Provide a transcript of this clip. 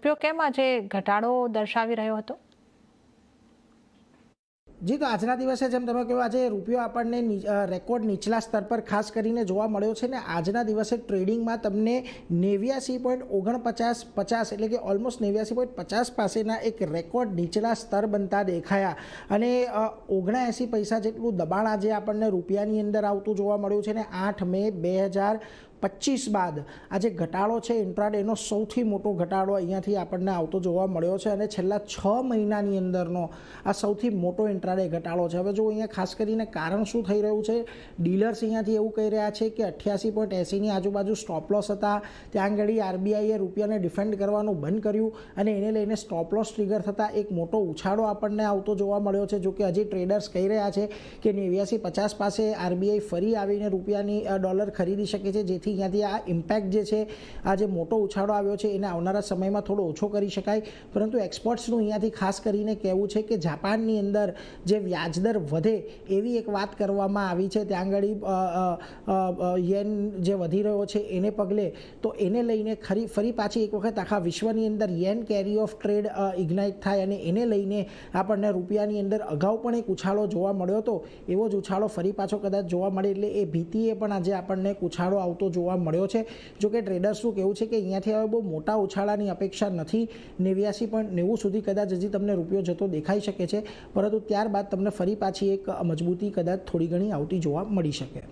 રૂપિયો કેમ આજે ઘટાડો દર્શાવી રહ્યો હતો? જી, તો આજના દિવસે જેમ તમે કહ્યું, આજે રૂપિયો આપણને રેકોર્ડ નીચલા સ્તર પર ખાસ કરીને જોવા મળ્યો છે ને આજના દિવસે ટ્રેડિંગમાં તમને 89.4950 એટલે કે ઓલમોસ્ટ 89.50 પાસેના એક રેકોર્ડ નીચલા સ્તર બનતા દેખાયા અને 79 પૈસા જેટલું દબાણ આજે આપણને રૂપિયાની અંદર આવતું જોવા મળ્યું છે ને 8 મે 2025 બાદ આજે ઘટાડો છે ઇન્ટ્રાડેનો સૌથી મોટો ઘટાડો અહીંયાથી આપણને આવતો જોવા મળ્યો છે અને છેલ્લા 6 મહિનાની અંદરનો આ સૌથી મોટો ઇન્ટ્રાડે ઘટાડો છે. હવે જો અહીંયા ખાસ કરીને કારણ શું થઈ રહ્યું છે, ડીલર્સ અહીંયાથી એવું કહી રહ્યા છે કે 88.80ની આજુબાજુ સ્ટોપ લોસ હતા, ત્યાં આગળ આરબીઆઈએ રૂપિયાને ડિફેન્ડ કરવાનું બંધ કર્યું અને એને લઈને સ્ટોપ લોસ ટ્રિગર થતાં એક મોટો ઉછાળો આપણને આવતો જોવા મળ્યો છે. જો કે હજી ટ્રેડર્સ કહી રહ્યા છે કે 89.50 પાસે આરબીઆઈ ફરી આવીને રૂપિયાની ડોલર ખરીદી શકે છે, જેથી અહીંયાથી આ ઇમ્પેક્ટ જે છે, આ જે મોટો ઉછાળો આવ્યો છે એને આવનારા સમયમાં થોડો ઓછો કરી શકાય. પરંતુ એક્સપર્ટ્સનું અહીંયાથી ખાસ કરીને કહેવું છે કે જાપાનની અંદર જે વ્યાજદર વધે એવી એક વાત કરવામાં આવી છે, ત્યાં આગળ યેન જે વધી રહ્યો છે એને પગલે, તો એને લઈને ફરી પાછી એક વખત આખા વિશ્વની અંદર યેન કેરી ઓફ ટ્રેડ ઇગ્નાઇટ થાય અને એને લઈને આપણને રૂપિયાની અંદર અગાઉ પણ એક ઉછાળો જોવા મળ્યો હતો, એવો જ ઉછાળો ફરી પાછો કદાચ જોવા મળે એટલે એ ભીતિએ પણ આજે આપણને એક ઉછાળો આવતો જોવા મળ્યો છે. જો કે ટ્રેડર્સનું કહેવું છે કે અહીંયાથી હવે બહુ મોટા ઉછાળાની અપેક્ષા નથી. 89.90 સુધી કદાચ હજી તમને રૂપિયો જતો દેખાઈ શકે છે, પરંતુ ત્યારબાદ તમને ફરી પાછી એક મજબૂતી કદાચ થોડી ઘણી આવતી જોવા મળી શકે.